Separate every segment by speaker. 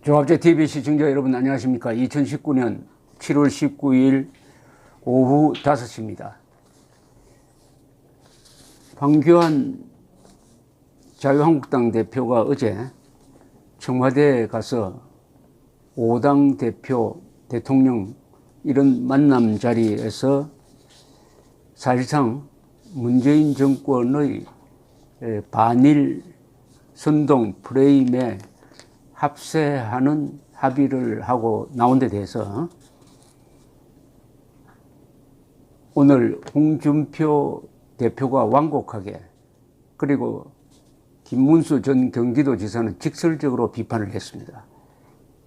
Speaker 1: 조합제TV 시청자 여러분 안녕하십니까. 2019년 7월 19일 오후 5시입니다. 황교안 자유한국당 대표가 어제 청와대에 가서 5당 대표, 대통령 이런 만남 자리에서 사실상 문재인 정권의 반일 선동 프레임에 합세하는 합의를 하고 나온 데 대해서 오늘 홍준표 대표가 완곡하게, 그리고 김문수 전 경기도지사는 직설적으로 비판을 했습니다.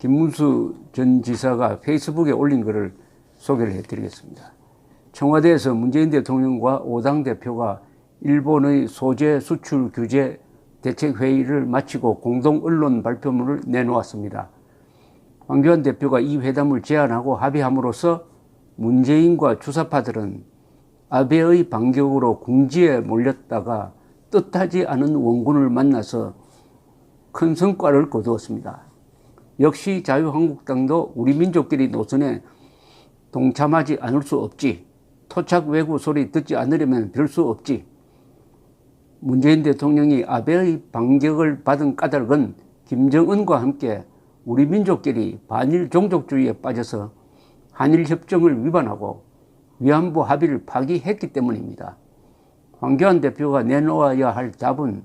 Speaker 1: 김문수 전 지사가 페이스북에 올린 것을 소개를 해드리겠습니다. 청와대에서 문재인 대통령과 5당 대표가 일본의 소재 수출 규제 대책회의를 마치고 공동 언론 발표문을 내놓았습니다. 황교안 대표가 이 회담을 제안하고 합의함으로써 문재인과 주사파들은 아베의 반격으로 궁지에 몰렸다가 뜻하지 않은 원군을 만나서 큰 성과를 거두었습니다. 역시 자유한국당도 우리 민족끼리 노선에 동참하지 않을 수 없지. 토착 외구 소리 듣지 않으려면 별 수 없지. 문재인 대통령이 아베의 반격을 받은 까닭은 김정은과 함께 우리 민족끼리 반일 종족주의에 빠져서 한일 협정을 위반하고 위안부 합의를 파기했기 때문입니다. 황교안 대표가 내놓아야 할 답은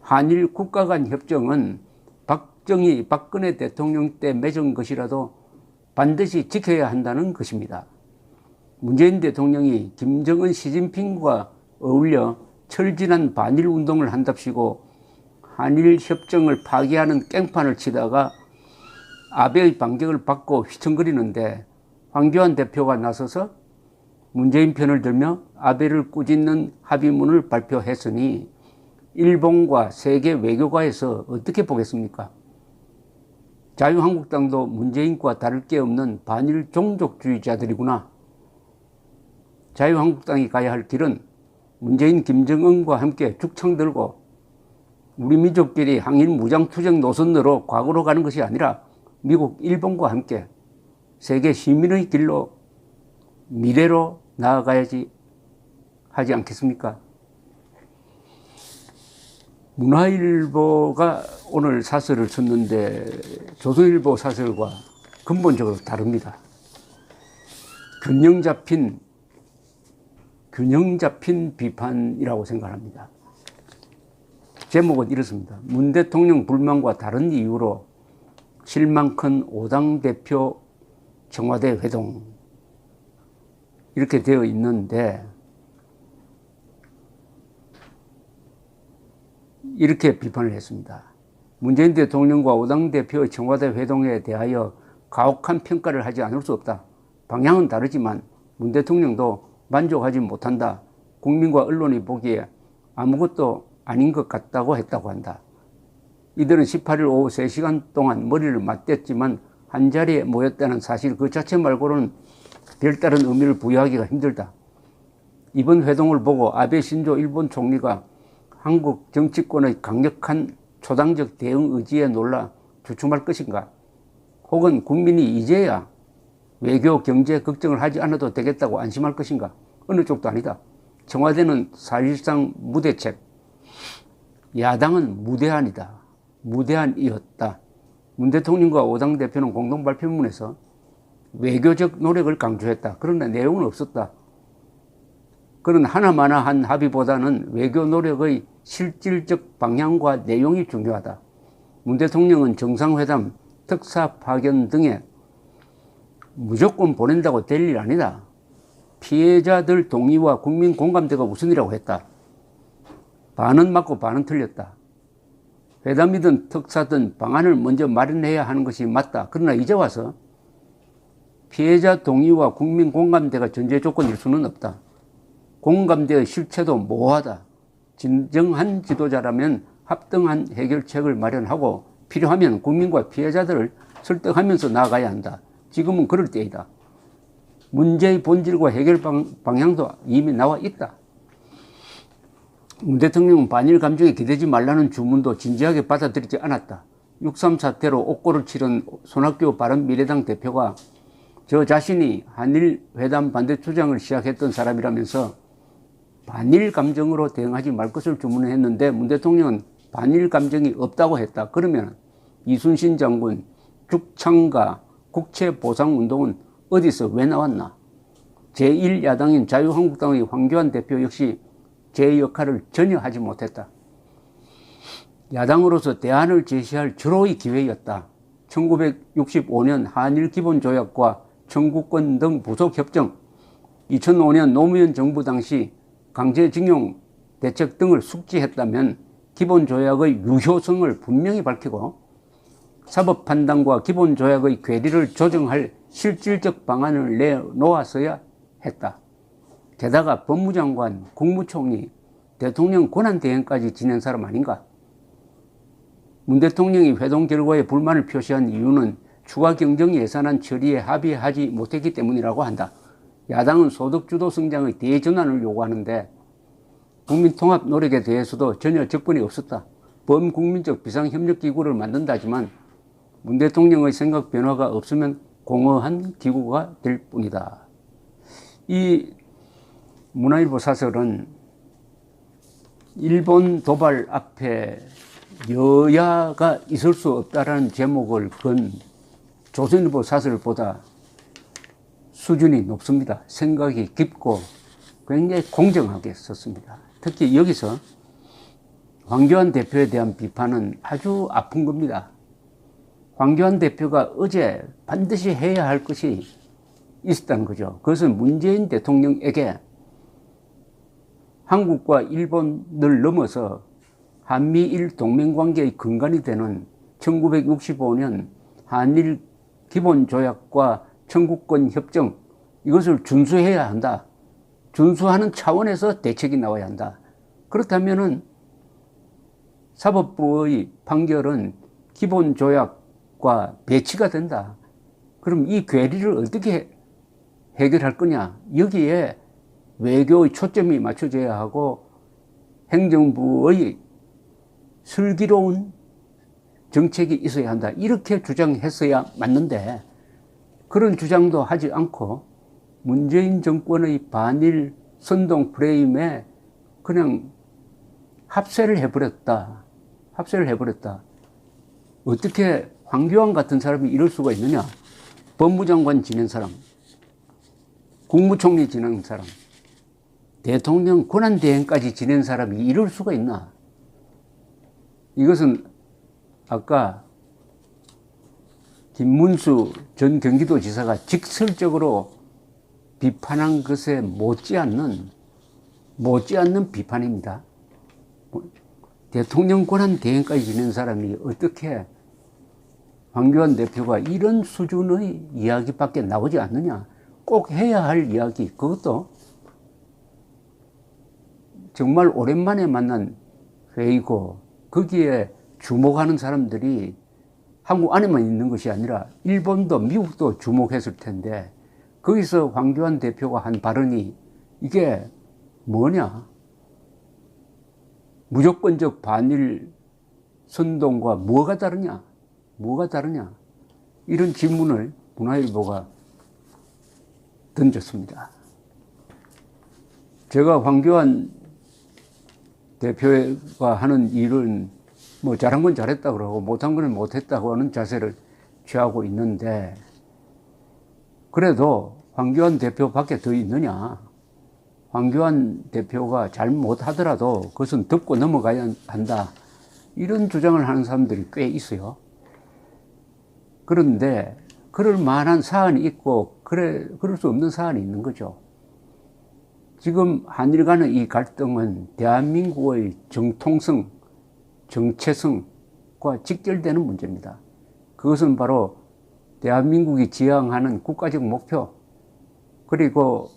Speaker 1: 한일 국가 간 협정은 박정희, 박근혜 대통령 때 맺은 것이라도 반드시 지켜야 한다는 것입니다. 문재인 대통령이 김정은, 시진핑과 어울려 철진한 반일 운동을 한답시고 한일 협정을 파기하는 깽판을 치다가 아베의 반격을 받고 휘청거리는데 황교안 대표가 나서서 문재인 편을 들며 아베를 꾸짖는 합의문을 발표했으니 일본과 세계 외교가에서 어떻게 보겠습니까? 자유한국당도 문재인과 다를 게 없는 반일 종족주의자들이구나. 자유한국당이 가야 할 길은 문재인, 김정은과 함께 죽창 들고 우리 민족끼리 항일 무장투쟁 노선으로 과거로 가는 것이 아니라 미국, 일본과 함께 세계 시민의 길로 미래로 나아가야지 하지 않겠습니까? 문화일보가 오늘 사설을 썼는데 조선일보 사설과 근본적으로 다릅니다. 균형 잡힌 비판이라고 생각합니다. 제목은 이렇습니다. 문 대통령 불만과 다른 이유로 실망 큰 5당 대표 청와대 회동, 이렇게 되어 있는데 이렇게 비판을 했습니다. 문재인 대통령과 5당 대표의 청와대 회동에 대하여 가혹한 평가를 하지 않을 수 없다. 방향은 다르지만 문 대통령도 만족하지 못한다. 국민과 언론이 보기에 아무것도 아닌 것 같다고 했다고 한다. 이들은 18일 오후 3시간 동안 머리를 맞댔지만 한자리에 모였다는 사실 그 자체 말고는 별다른 의미를 부여하기가 힘들다. 이번 회동을 보고 아베 신조 일본 총리가 한국 정치권의 강력한 초당적 대응 의지에 놀라 주춤할 것인가? 혹은 국민이 이제야 외교, 경제 걱정을 하지 않아도 되겠다고 안심할 것인가? 어느 쪽도 아니다. 청와대는 사실상 무대책, 야당은 무대안이다. 무대안이었다. 문 대통령과 5당 대표는 공동 발표문에서 외교적 노력을 강조했다. 그러나 내용은 없었다. 그런 하나마나한 합의보다는 외교 노력의 실질적 방향과 내용이 중요하다. 문 대통령은 정상회담, 특사 파견 등에 무조건 보낸다고 될 일 아니다. 피해자들 동의와 국민 공감대가 우선이라고 했다. 반은 맞고 반은 틀렸다. 회담이든 특사든 방안을 먼저 마련해야 하는 것이 맞다. 그러나 이제 와서 피해자 동의와 국민 공감대가 전제 조건일 수는 없다. 공감대의 실체도 모호하다. 진정한 지도자라면 합당한 해결책을 마련하고 필요하면 국민과 피해자들을 설득하면서 나아가야 한다. 지금은 그럴 때이다. 문제의 본질과 해결 방향도 이미 나와 있다. 문 대통령은 반일 감정에 기대지 말라는 주문도 진지하게 받아들이지 않았다. 6.3 사태로 옥고를 치른 손학규 바른미래당 대표가 저 자신이 한일 회담 반대 주장을 시작했던 사람이라면서 반일 감정으로 대응하지 말 것을 주문했는데 문 대통령은 반일 감정이 없다고 했다. 그러면 이순신 장군 죽창가 국채보상운동은 어디서 왜 나왔나? 제1야당인 자유한국당의 황교안 대표 역시 제 역할을 전혀 하지 못했다. 야당으로서 대안을 제시할 절호의 기회였다. 1965년 한일기본조약과 청구권 등 부속협정, 2005년 노무현 정부 당시 강제징용 대책 등을 숙지했다면 기본조약의 유효성을 분명히 밝히고 사법판단과 기본조약의 괴리를 조정할 실질적 방안을 내놓았어야 했다. 게다가 법무장관, 국무총리, 대통령 권한대행까지 지낸 사람 아닌가? 문 대통령이 회동 결과에 불만을 표시한 이유는 추가 경정 예산안 처리에 합의하지 못했기 때문이라고 한다. 야당은 소득주도 성장의 대전환을 요구하는데 국민통합 노력에 대해서도 전혀 접근이 없었다. 범국민적 비상협력기구를 만든다지만 문 대통령의 생각 변화가 없으면 공허한 기구가 될 뿐이다. 이 문화일보 사설은 일본 도발 앞에 여야가 있을 수 없다라는 제목을 건 조선일보 사설보다 수준이 높습니다. 생각이 깊고 굉장히 공정하게 썼습니다. 특히 여기서 황교안 대표에 대한 비판은 아주 아픈 겁니다. 황교안 대표가 어제 반드시 해야 할 것이 있었다는 거죠. 그것은 문재인 대통령에게 한국과 일본을 넘어서 한미일 동맹관계의 근간이 되는 1965년 한일 기본조약과 청구권 협정, 이것을 준수해야 한다. 준수하는 차원에서 대책이 나와야 한다. 그렇다면은 사법부의 판결은 기본조약과 배치가 된다. 그럼 이 괴리를 어떻게 해결할 거냐? 여기에 외교의 초점이 맞춰져야 하고 행정부의 슬기로운 정책이 있어야 한다. 이렇게 주장했어야 맞는데 그런 주장도 하지 않고 문재인 정권의 반일 선동 프레임에 그냥 합세를 해버렸다. 합세를 해버렸다. 어떻게 황교안 같은 사람이 이럴 수가 있느냐? 법무장관 지낸 사람, 국무총리 지낸 사람, 대통령 권한대행까지 지낸 사람이 이럴 수가 있나? 이것은 아까 김문수 전 경기도지사가 직설적으로 비판한 것에 못지않는 비판입니다. 대통령 권한 대행까지 지낸 사람이 어떻게 황교안 대표가 이런 수준의 이야기밖에 나오지 않느냐. 꼭 해야 할 이야기, 그것도 정말 오랜만에 만난 회의고 거기에 주목하는 사람들이 한국 안에만 있는 것이 아니라 일본도 미국도 주목했을 텐데 거기서 황교안 대표가 한 발언이 이게 뭐냐? 무조건적 반일 선동과 뭐가 다르냐? 뭐가 다르냐? 이런 질문을 문화일보가 던졌습니다. 제가 황교안 대표가 하는 일은 뭐 잘한 건 잘했다 그러고 못한 건 못했다고 하는 자세를 취하고 있는데 그래도 황교안 대표 밖에 더 있느냐? 황교안 대표가 잘못하더라도 그것은 덮고 넘어가야 한다. 이런 주장을 하는 사람들이 꽤 있어요. 그런데 그럴 만한 사안이 있고 그럴 수 없는 사안이 있는 거죠. 지금 한일 간의 이 갈등은 대한민국의 정통성, 정체성과 직결되는 문제입니다. 그것은 바로 대한민국이 지향하는 국가적 목표 그리고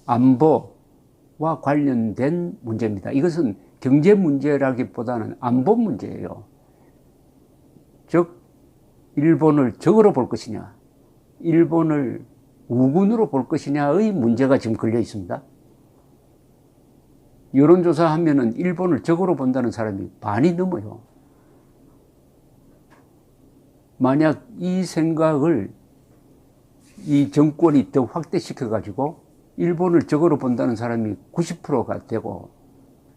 Speaker 1: 안보와 관련된 문제입니다. 이것은 경제 문제라기보다는 안보 문제예요. 즉 일본을 적으로 볼 것이냐 일본을 우군으로 볼 것이냐의 문제가 지금 걸려 있습니다. 여론조사 하면은 일본을 적으로 본다는 사람이 반이 넘어요. 만약 이 생각을 이 정권이 더 확대시켜 가지고 일본을 적으로 본다는 사람이 90%가 되고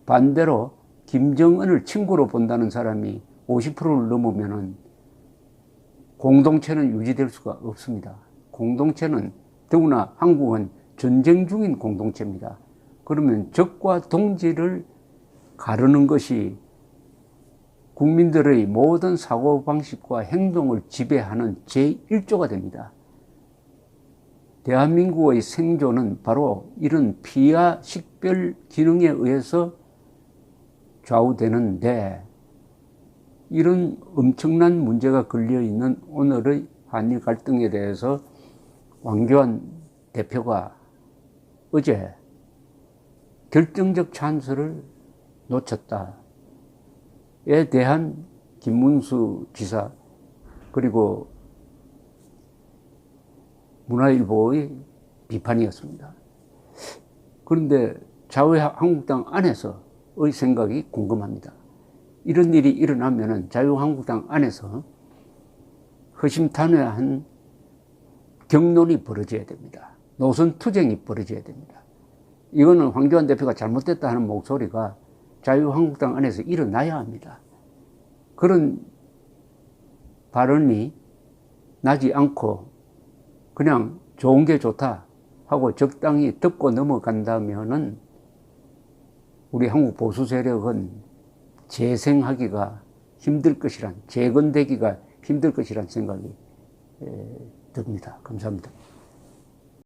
Speaker 1: 반대로 김정은을 친구로 본다는 사람이 50%를 넘으면은 공동체는 유지될 수가 없습니다. 공동체는 더구나 한국은 전쟁 중인 공동체입니다. 그러면 적과 동지를 가르는 것이 국민들의 모든 사고방식과 행동을 지배하는 제1조가 됩니다. 대한민국의 생존은 바로 이런 피하 식별 기능에 의해서 좌우되는데 이런 엄청난 문제가 걸려있는 오늘의 한일 갈등에 대해서 황교안 대표가 어제 결정적 찬스를 놓쳤다에 대한 김문수 지사 그리고 문화일보의 비판이었습니다. 그런데 자유한국당 안에서의 생각이 궁금합니다. 이런 일이 일어나면 자유한국당 안에서 허심탄회한 격론이 벌어져야 됩니다. 노선 투쟁이 벌어져야 됩니다. 이거는 황교안 대표가 잘못됐다 하는 목소리가 자유한국당 안에서 일어나야 합니다. 그런 발언이 나지 않고 그냥 좋은 게 좋다 하고 적당히 듣고 넘어간다면은 우리 한국 보수 세력은 재생하기가 힘들 것이란, 재건되기가 힘들 것이란 생각이 듭니다. 감사합니다.